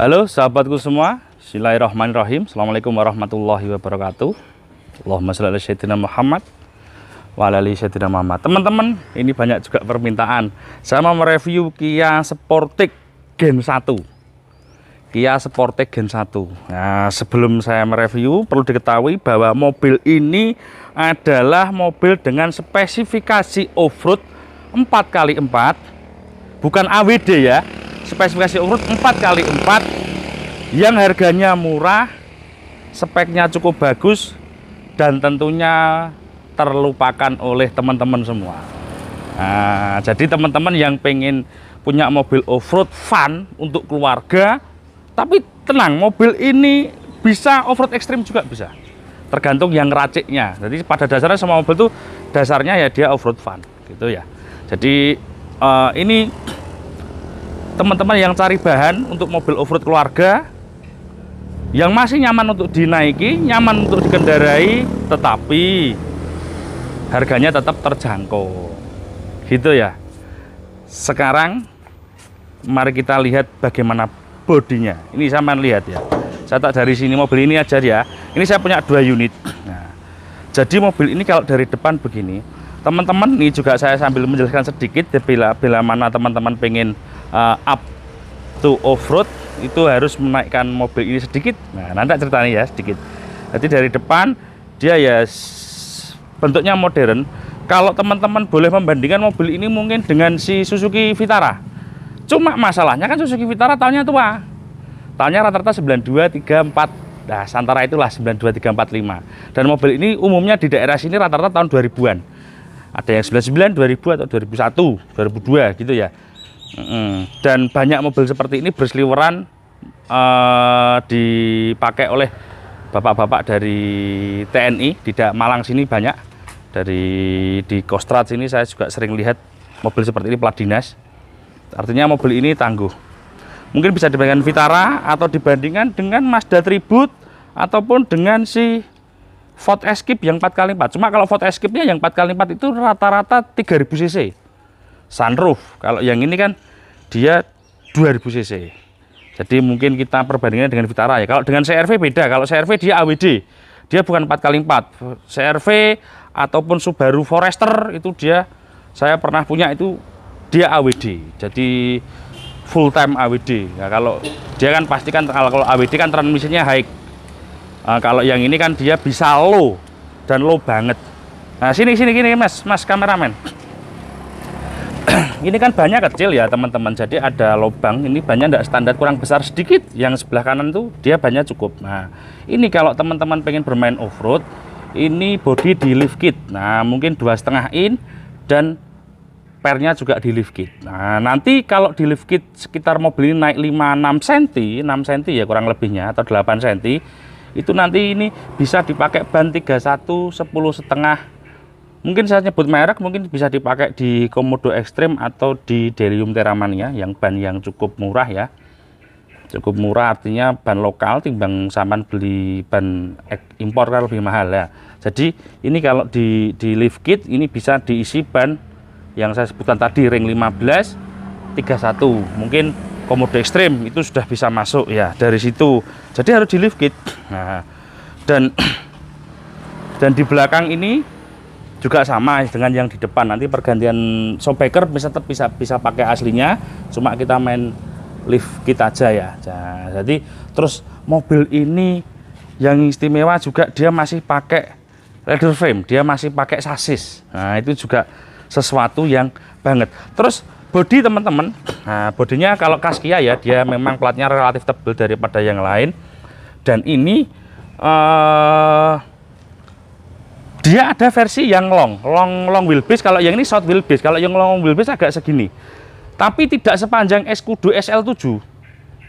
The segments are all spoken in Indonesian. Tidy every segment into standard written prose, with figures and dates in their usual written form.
Halo sahabatku semua, Bismillahirrahmanirrahim. Assalamualaikum warahmatullahi wabarakatuh. Allahumma sholli ala sayyidina Muhammad wa ala ali sayyidina Muhammad. Teman-teman, ini banyak juga permintaan. Saya mau mereview Kia Sportage Gen 1. Kia Sportage Gen 1. Nah, sebelum saya mereview, perlu diketahui bahwa mobil ini adalah mobil dengan spesifikasi off-road 4x4, bukan AWD ya. Spesifikasi off-road 4x4 yang harganya murah, speknya cukup bagus, dan tentunya terlupakan oleh teman-teman semua. Nah, jadi teman-teman yang pengen punya mobil off-road fun untuk keluarga, tapi tenang, mobil ini bisa off-road ekstrim juga bisa, tergantung yang raciknya. Jadi pada dasarnya semua mobil itu dasarnya ya dia off-road fun gitu ya. Jadi ini teman-teman yang cari bahan untuk mobil off-road keluarga yang masih nyaman untuk dinaiki, nyaman untuk dikendarai, tetapi harganya tetap terjangkau gitu ya. Sekarang mari kita lihat bagaimana bodinya. Ini sama lihat ya, saya tak dari sini mobil ini aja ya. Ini saya punya 2 unit. Nah, jadi mobil ini kalau dari depan begini, teman-teman, ini juga saya sambil menjelaskan sedikit bila mana teman-teman pengen up to off-road, itu harus menaikkan mobil ini sedikit. Nah, nanti ceritanya ya sedikit. Jadi dari depan dia ya bentuknya modern. Kalau teman-teman boleh membandingkan mobil ini mungkin dengan si Suzuki Vitara. Cuma masalahnya kan Suzuki Vitara tahunnya tua. Tahunnya rata-rata 9234. Nah, antara itulah 92345. Dan mobil ini umumnya di daerah sini rata-rata tahun 2000-an. Ada yang 99, 2000 atau 2001, 2002 gitu ya. Dan banyak mobil seperti ini berseliweran dipakai oleh bapak-bapak dari TNI di Malang sini banyak. Di Kostrad sini saya juga sering lihat mobil seperti ini plat dinas. Artinya mobil ini tangguh. Mungkin bisa dibandingkan Vitara atau dibandingkan dengan Mazda Tribute ataupun dengan si Ford Escape yang 4x4. Cuma kalau Ford Escape-nya yang 4x4 itu rata-rata 3000 cc. Sunroof. Kalau yang ini kan dia 2000 cc. Jadi mungkin kita perbandingannya dengan Vitara ya. Kalau dengan CR-V beda. Kalau CR-V dia AWD. Dia bukan 4x4. CR-V ataupun Subaru Forester itu dia, saya pernah punya itu dia AWD. Jadi full time AWD. Nah, kalau dia kan pasti kan kalau AWD kan transmisinya high. Kalau yang ini kan dia bisa low dan low banget. Nah, sini gini Mas kameramen. Ini kan bannya kecil ya teman-teman, jadi ada lubang. Ini bannya tidak standar, kurang besar sedikit. Yang sebelah kanan tuh dia bannya cukup. Nah, ini kalau teman-teman pengen bermain off-road, ini body di lift kit. Nah, mungkin 2,5 in dan pernya juga di lift kit. Nah, nanti kalau di lift kit sekitar mobil ini naik 5-6 cm, 6 cm ya kurang lebihnya, atau 8 cm, itu nanti ini bisa dipakai ban 31 10,5. Mungkin saya nyebut merek, mungkin bisa dipakai di Komodo Extreme atau di Delium Terramania yang ban yang cukup murah ya. Cukup murah artinya ban lokal, timbang sampean beli ban impor kan lebih mahal ya. Jadi ini kalau di lift kit ini bisa diisi ban yang saya sebutkan tadi, ring 15 31. Mungkin Komodo Extreme itu sudah bisa masuk ya dari situ. Jadi harus di lift kit. Nah, dan di belakang ini juga sama dengan yang di depan. Nanti pergantian shockbreaker tetap bisa pakai aslinya, cuma kita main lift kit aja ya. Nah, jadi terus mobil ini yang istimewa juga dia masih pakai leather frame, dia masih pakai sasis. Nah, itu juga sesuatu yang banget. Terus bodi teman-teman, nah bodinya kalau khas Kia ya, dia memang platnya relatif tebal daripada yang lain. Dan ini dia ada versi yang long wheelbase. Kalau yang ini short wheelbase. Kalau yang long wheelbase agak segini, tapi tidak sepanjang Escudo SL7.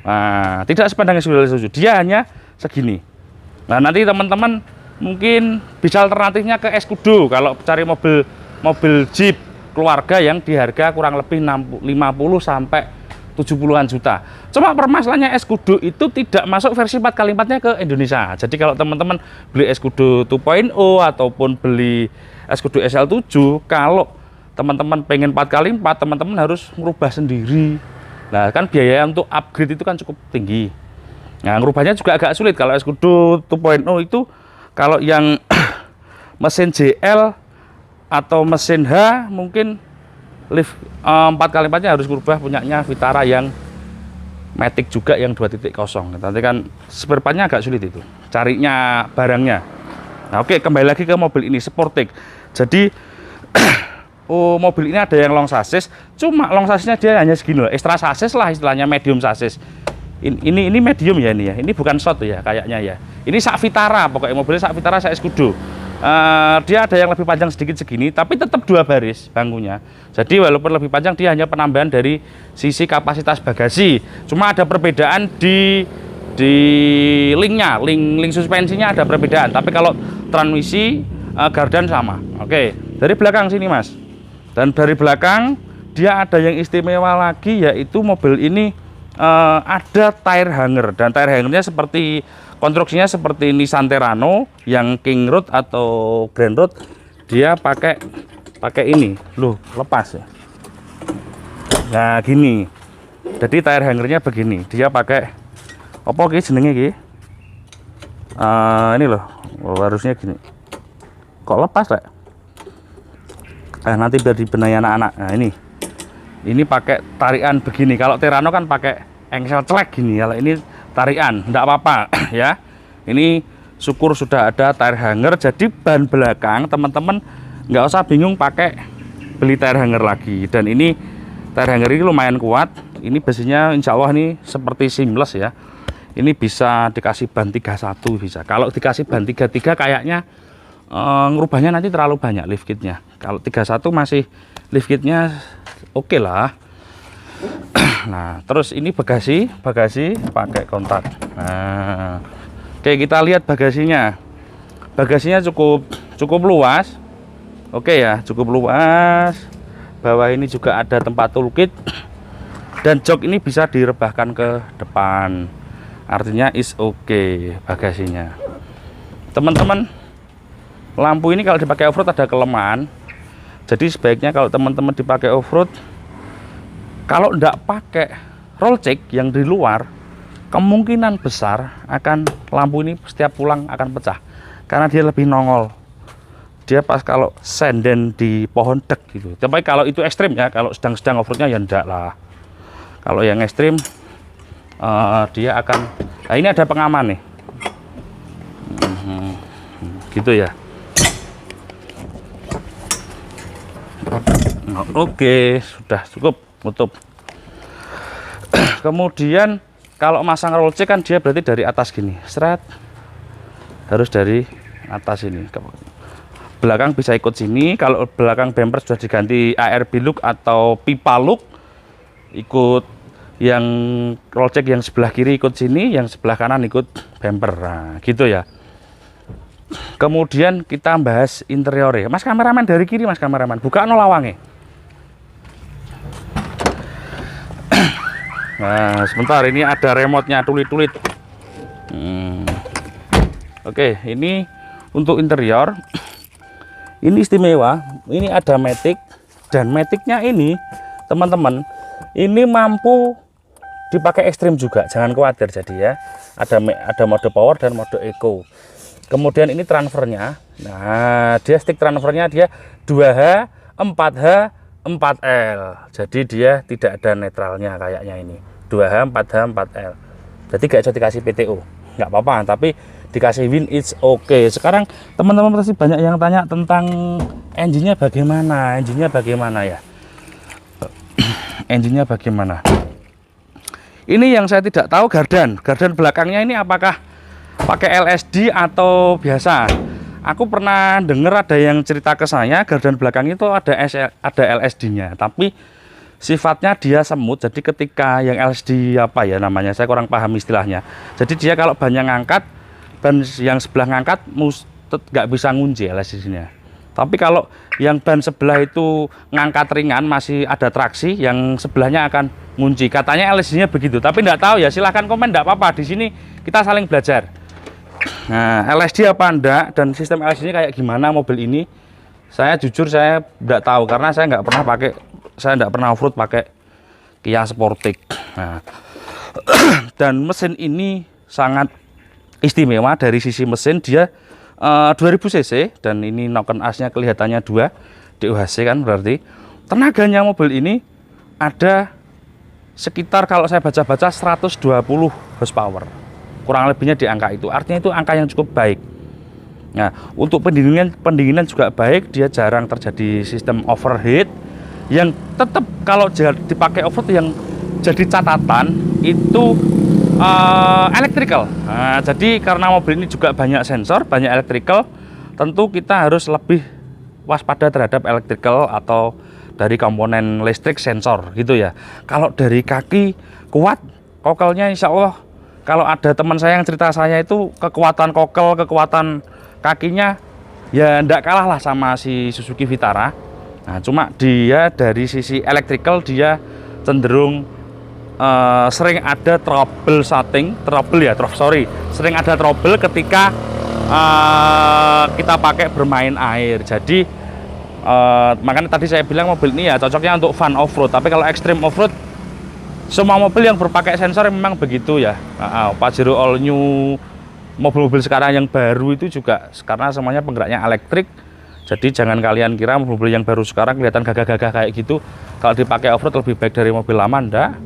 Nah, tidak sepanjang Escudo SL7, dia hanya segini. Nah, nanti teman-teman mungkin bisa alternatifnya ke Escudo kalau cari mobil Jeep keluarga yang di harga kurang lebih 50 sampai 70-an juta. Cuma permasalahannya Escudo itu tidak masuk versi 4x4-nya ke Indonesia. Jadi kalau teman-teman beli Escudo 2.0 ataupun beli Escudo SL7, kalau teman-teman pengen 4x4, teman-teman harus merubah sendiri. Nah, kan biaya untuk upgrade itu kan cukup tinggi. Nah, ngerubahnya juga agak sulit. Kalau Escudo 2.0 itu kalau yang mesin JL atau mesin H mungkin lift 4x4-nya harus ngerubah punyanya Vitara yang Matic juga yang 2.0. Nanti kan spare partnya agak sulit itu carinya barangnya. Nah, oke, kembali lagi ke mobil ini Sportage. Jadi mobil ini ada yang long chassis, cuma long chassisnya dia hanya segini loh, extra chassis lah istilahnya, medium chassis. Ini medium ya ini ya. Ini bukan short ya kayaknya ya. Ini sak Vitara, pokoknya mobilnya sak Vitara, sak Escudo. Dia ada yang lebih panjang sedikit segini, tapi tetap 2 baris bangkunya. Jadi walaupun lebih panjang, dia hanya penambahan dari sisi kapasitas bagasi. Cuma ada perbedaan di linknya, link suspensinya ada perbedaan. Tapi kalau transmisi gardan sama. Oke, dari belakang sini mas. Dan dari belakang dia ada yang istimewa lagi, yaitu mobil ini ada tire hanger, dan tire hangernya seperti konstruksinya seperti Nissan Terrano yang King Road atau Grand Road. Dia pakai ini loh, lepas ya. Nah gini, jadi tire hangernya begini, dia pakai apa ki jenenge ki, ini loh, harusnya gini, kok lepas lah. Nanti biar dibenahi anak-anak. Nah ini pakai tarikan begini. Kalau Terrano kan pakai engsel celek gini. Kalau ini tarikan, enggak apa-apa ya. Ini syukur sudah ada tire hanger. Jadi ban belakang teman-teman nggak usah bingung pakai beli tire hanger lagi. Dan ini tire hanger ini lumayan kuat. Ini besinya insya Allah ini seperti seamless ya. Ini bisa dikasih ban 31 bisa. Kalau dikasih ban 33 kayaknya ngerubahnya nanti terlalu banyak lift kitnya. Kalau 31 masih lift kitnya oke lah. Nah terus ini bagasi pakai kontak. Nah oke, kita lihat bagasinya cukup luas. Oke ya, cukup luas. Bawah ini juga ada tempat toolkit, dan jok ini bisa direbahkan ke depan, artinya is oke bagasinya. Teman-teman, lampu ini kalau dipakai off-road ada kelemahan. Jadi sebaiknya kalau teman-teman dipakai off-road, kalau tidak pakai roll check yang di luar, kemungkinan besar akan lampu ini setiap pulang akan pecah karena dia lebih nongol. Dia pas kalau senden di pohon dek gitu. Tapi kalau itu ekstrim ya, kalau sedang-sedang off-roadnya ya enggak lah. Kalau yang ekstrim dia akan, nah ini ada pengaman nih, gitu ya. Oke, sudah cukup tutup. Kemudian kalau masang roll check kan dia berarti dari atas gini, seret, harus dari atas ini. Belakang bisa ikut sini. Kalau belakang bumper sudah diganti ARB look atau pipa look, ikut yang roll check yang sebelah kiri ikut sini, yang sebelah kanan ikut bumper. Nah, gitu ya. Kemudian kita bahas interiornya. Mas kameramen dari kiri, mas kameramen, buka no lawangnya. Nah, sebentar, ini ada remote-nya, tulit-tulit. Oke, ini untuk interior. Ini istimewa. Ini ada matic, dan maticnya ini, teman-teman, ini mampu dipakai ekstrim juga. Jangan khawatir jadi ya. Ada mode power dan mode eco. Kemudian ini transfernya. Nah, dia stick transfernya dia 2H, 4H, 4L. Jadi dia tidak ada netralnya kayaknya ini. 2H, 4H, 4L. Jadi gak bisa dikasih PTO. Nggak apa-apa, tapi dikasih win it's okay. Sekarang teman-teman pasti banyak yang tanya tentang engine-nya bagaimana. Engine-nya bagaimana ya? Engine-nya bagaimana? Ini yang saya tidak tahu, gardan belakangnya ini apakah pakai LSD atau biasa. Aku pernah dengar ada yang cerita ke saya, gardan belakang itu ada LSD-nya, tapi sifatnya dia semut. Jadi ketika yang LSD apa ya namanya, saya kurang paham istilahnya. Jadi dia kalau banyak ngangkat, ban yang sebelah ngangkat nggak bisa ngunci LSD-nya. Tapi kalau yang ban sebelah itu ngangkat ringan, masih ada traksi, yang sebelahnya akan ngunci. Katanya LSD-nya begitu, tapi nggak tahu ya. Silahkan komen, nggak apa-apa. Di sini kita saling belajar. Nah, LSD apa enggak dan sistem LSD-nya kayak gimana mobil ini? Saya jujur saya nggak tahu karena saya nggak pernah pakai, saya nggak pernah off-road pakai Kia Sportage. Nah, dan mesin ini sangat istimewa. Dari sisi mesin dia 2000 cc dan ini noken asnya kelihatannya 2 DOHC kan, berarti tenaganya mobil ini ada sekitar, kalau saya baca-baca, 120 horsepower, kurang lebihnya di angka itu. Artinya itu angka yang cukup baik. Nah, untuk pendinginan juga baik, dia jarang terjadi sistem overheat. Yang tetap kalau dipakai off-road yang jadi catatan itu electrical. Nah, jadi karena mobil ini juga banyak sensor, banyak electrical, tentu kita harus lebih waspada terhadap electrical atau dari komponen listrik sensor gitu ya. Kalau dari kaki kuat, kokelnya insya Allah, kalau ada teman saya yang cerita saya itu kekuatan kokel, kekuatan kakinya ya ndak kalah lah sama si Suzuki Vitara. Nah, cuma dia dari sisi electrical dia cenderung sering ada sering ada trouble ketika kita pakai bermain air. Jadi makanya tadi saya bilang mobil ini ya cocoknya untuk fun off-road. Tapi kalau extreme off-road, semua mobil yang berpakai sensor memang begitu ya. Pajero all new, mobil-mobil sekarang yang baru itu juga karena semuanya penggeraknya elektrik. Jadi jangan kalian kira mobil yang baru sekarang kelihatan gagah-gagah kayak gitu, kalau dipakai off-road lebih baik dari mobil lama. Enggak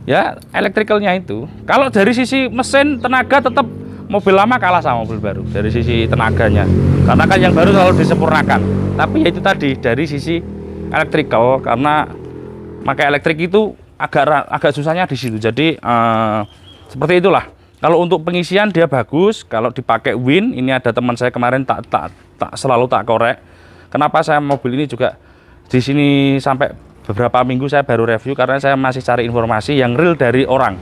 ya, elektrikalnya itu. Kalau dari sisi mesin tenaga tetap mobil lama kalah sama mobil baru dari sisi tenaganya, karena kan yang baru selalu disempurnakan. Tapi ya itu tadi dari sisi elektrikal, karena pakai elektrik itu agak susahnya di situ. Jadi seperti itulah. Kalau untuk pengisian dia bagus. Kalau dipakai Win, ini ada teman saya kemarin selalu tak korek. Kenapa saya mobil ini juga di sini sampai beberapa minggu saya baru review, karena saya masih cari informasi yang real dari orang.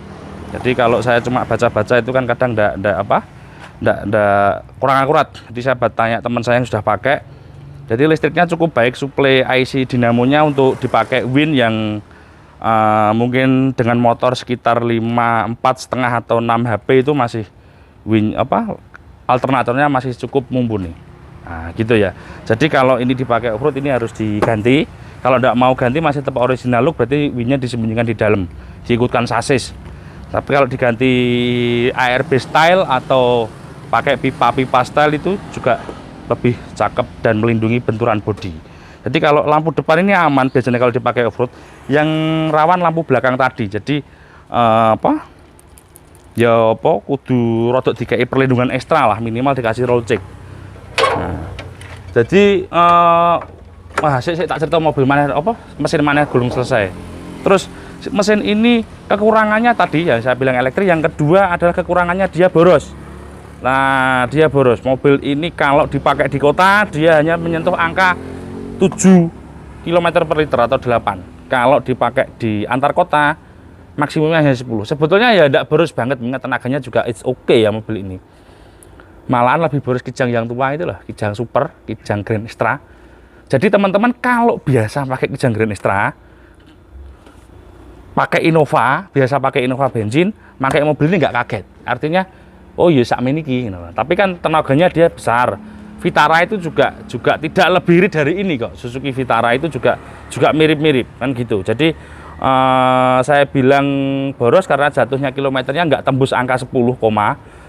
Jadi kalau saya cuma baca-baca itu kan kadang enggak kurang akurat. Jadi saya tanya teman saya yang sudah pakai. Jadi listriknya cukup baik, suplai IC dinamonya untuk dipakai Win yang mungkin dengan motor sekitar 4,5 atau 6 HP itu masih Win alternatornya masih cukup mumpuni. Nah, gitu ya. Jadi kalau ini dipakai off-road ini harus diganti. Kalau tidak mau ganti masih tetap original look, berarti winnya disembunyikan di dalam, diikutkan sasis. Tapi kalau diganti ARB style atau pakai pipa-pipa style itu juga lebih cakep dan melindungi benturan bodi. Jadi kalau lampu depan ini aman biasanya kalau dipakai off-road. Yang rawan lampu belakang tadi. Jadi kudu rodok dikai perlindungan ekstra lah, minimal dikasih roll check. Nah, jadi saya tak cerita mobil mana mesin mana gulung selesai. Terus mesin ini kekurangannya tadi ya saya bilang elektrik, yang kedua adalah kekurangannya dia boros. Nah, dia boros. Mobil ini kalau dipakai di kota dia hanya menyentuh angka 7 km per liter atau 8. Kalau dipakai di antar kota maksimumnya hanya 10. Sebetulnya ya tidak boros banget, mengingat tenaganya juga it's okay ya mobil ini. Malahan lebih boros Kijang yang tua itu lah, Kijang Super, Kijang Grand Extra. Jadi teman-teman kalau biasa pakai Kijang Grand Extra, pakai Innova, biasa pakai Innova bensin, pakai mobil ini nggak kaget. Artinya, oh iya sak meniki. Tapi kan tenaganya dia besar. Vitara itu juga tidak lebih irit dari ini kok. Suzuki Vitara itu juga mirip-mirip kan gitu. Jadi saya bilang boros karena jatuhnya kilometernya nggak tembus angka 10,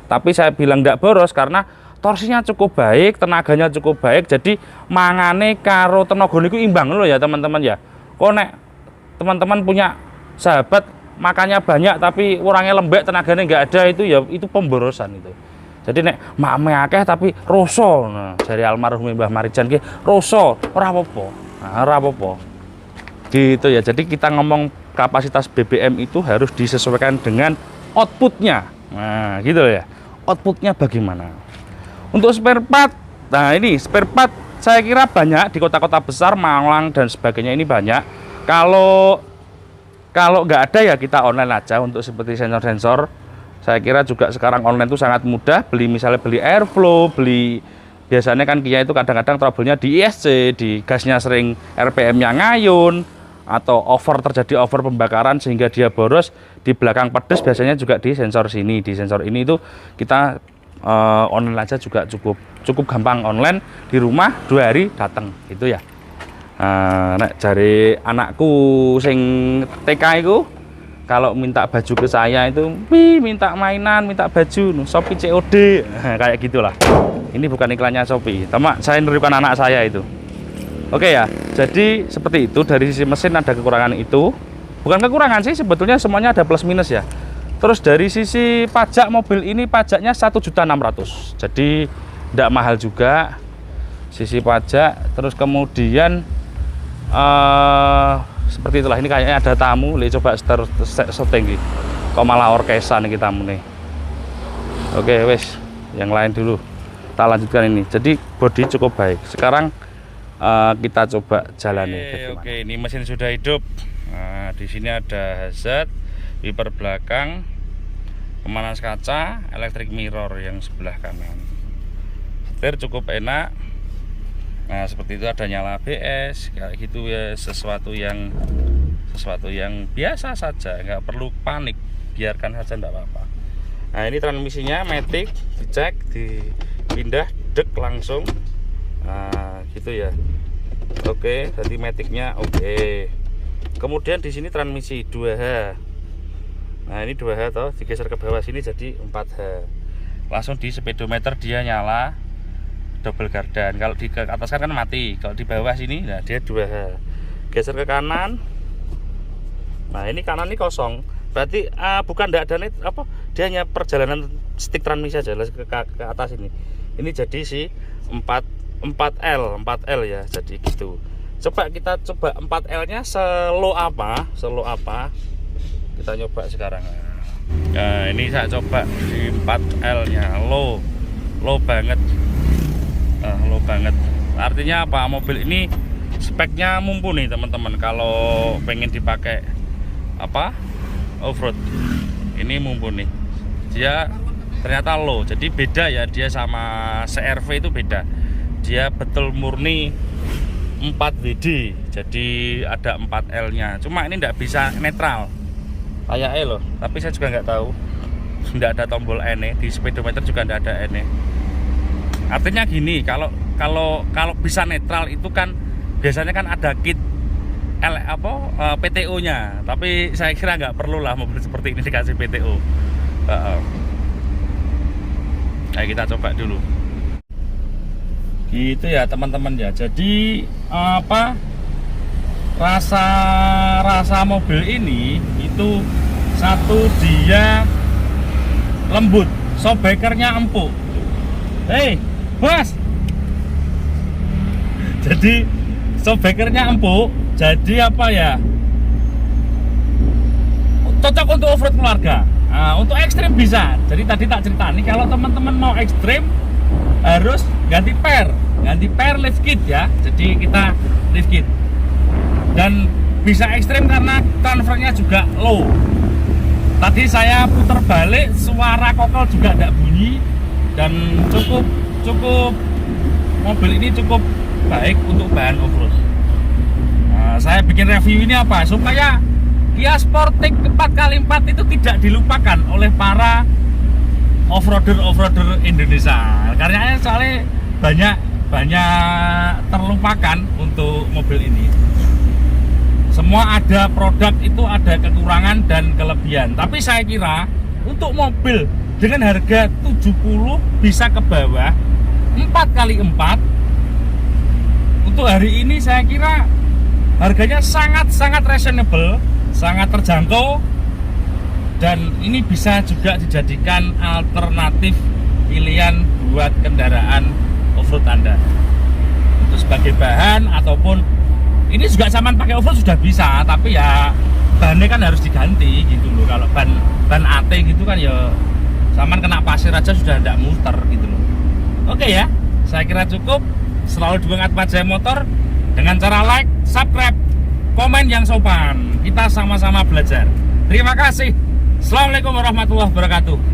tapi saya bilang nggak boros karena torsinya cukup baik, tenaganya cukup baik. Jadi mangane karo tenaga niku imbang loh ya teman-teman ya. Kok nek teman-teman punya sahabat makannya banyak tapi orangnya lembek, tenaganya nggak ada, itu ya itu pemborosan itu. Jadi nek makme akeh tapi roso, nah, dari almarhum Mbah Marijan ki roso ora apa-apa. Nah, ora apa-apa. Gitu ya. Jadi kita ngomong kapasitas BBM itu harus disesuaikan dengan outputnya. Nah, gitu ya. Outputnya bagaimana? Untuk spare part, nah ini spare part saya kira banyak di kota-kota besar, Malang dan sebagainya ini banyak. Kalau nggak ada ya kita online aja untuk seperti sensor-sensor. Saya kira juga sekarang online itu sangat mudah. Misalnya beli airflow, biasanya kan Kia itu kadang-kadang trouble-nya di ISC, di gasnya sering RPM-nya ngayun, atau terjadi over pembakaran sehingga dia boros. Di belakang pedes biasanya juga di sensor sini. Di sensor ini itu kita online aja juga cukup gampang, online di rumah 2 hari datang gitu ya. Nek jari anakku sing TK itu kalau minta baju ke saya itu, minta mainan, minta baju, Shopee COD, kayak gitulah. Ini bukan iklannya Shopee, teman saya nirukan anak saya itu. Oke ya, jadi seperti itu. Dari sisi mesin ada kekurangan itu, bukan kekurangan sih sebetulnya, semuanya ada plus minus ya. Terus dari sisi pajak mobil ini pajaknya 1.600.000, jadi tidak mahal juga sisi pajak. Terus kemudian seperti itulah. Ini kayaknya ada tamu, coba setting kok malah orkesan kita nih. Oke wes, yang lain dulu kita lanjutkan ini. Jadi bodi cukup baik. Sekarang kita coba jalani. Oke, ini mesin sudah hidup. Nah, di sini ada hazard, wiper belakang, pemanas kaca, electric mirror yang sebelah kanan. Setir cukup enak. Nah, seperti itu, ada nyala ABS kayak gitu ya, sesuatu yang biasa saja, nggak perlu panik, biarkan saja, enggak apa-apa. Nah, ini transmisinya matic, dicek, dipindah, dek langsung. Nah, gitu ya. Oke, jadi maticnya oke. Kemudian di sini transmisi 2H. Nah, ini 2H toh, digeser ke bawah sini jadi 4H. Langsung di speedometer dia nyala double gardan. Kalau di ke atas kan mati, kalau di bawah sini nah dia 2H. Geser ke kanan. Nah, ini kanan ini kosong. Berarti bukan tidak ada dia hanya perjalanan stick transmisi saja ke atas ini. Ini jadi si 4L ya, jadi gitu. Coba kita coba 4L-nya slow apa? Kita coba sekarang. Nah, ini saya coba di 4L-nya low banget. Low banget. Artinya apa? Mobil ini speknya mumpuni teman-teman. Kalau pengen dipakai off-road, ini mumpuni. Dia ternyata low, jadi beda ya dia sama CR-V itu beda. Dia betul murni 4WD, jadi ada 4L-nya. Cuma ini tidak bisa netral kayak loh, tapi saya juga nggak tahu. Tidak ada tombol N, di speedometer juga tidak ada N. Artinya gini, kalau bisa netral itu kan biasanya kan ada kit PTO-nya, tapi saya kira nggak perlu lah mobil seperti ini dikasih PTO. Nah, kita coba dulu. Gitu ya teman-teman ya. Jadi rasa mobil ini itu satu, dia lembut, shockbreakernya empuk. Hei bos, jadi shockbreakernya empuk, jadi apa ya, cocok untuk off-road keluarga. Nah, untuk ekstrim bisa. Jadi tadi tak cerita nih, kalau teman-teman mau ekstrim harus ganti per lift kit ya. Jadi kita lift kit, dan bisa ekstrim karena transfernya juga low. Tadi saya putar balik, suara kokel juga tidak bunyi, dan cukup mobil ini cukup baik untuk bahan off-road. Nah, saya bikin review ini apa? Supaya Kia Sportage 4x4 itu tidak dilupakan oleh para off-roader Indonesia. Karena soalnya banyak terlupakan untuk mobil ini. Semua ada produk itu ada kekurangan dan kelebihan. Tapi saya kira untuk mobil dengan harga 70 bisa ke bawah 4x4 untuk hari ini saya kira harganya sangat reasonable, sangat terjangkau, dan ini bisa juga dijadikan alternatif pilihan buat kendaraan off-road Anda untuk sebagai bahan, ataupun ini juga zaman pakai off-road sudah bisa, tapi ya bahannya kan harus diganti gitu loh. Kalau ban AT gitu kan ya zaman kena pasir aja sudah tidak muter gitu loh. Oke ya, saya kira cukup. Selalu dukung Atmat Jaya Motor dengan cara like, subscribe, komen yang sopan. Kita sama-sama belajar. Terima kasih. Assalamualaikum warahmatullahi wabarakatuh.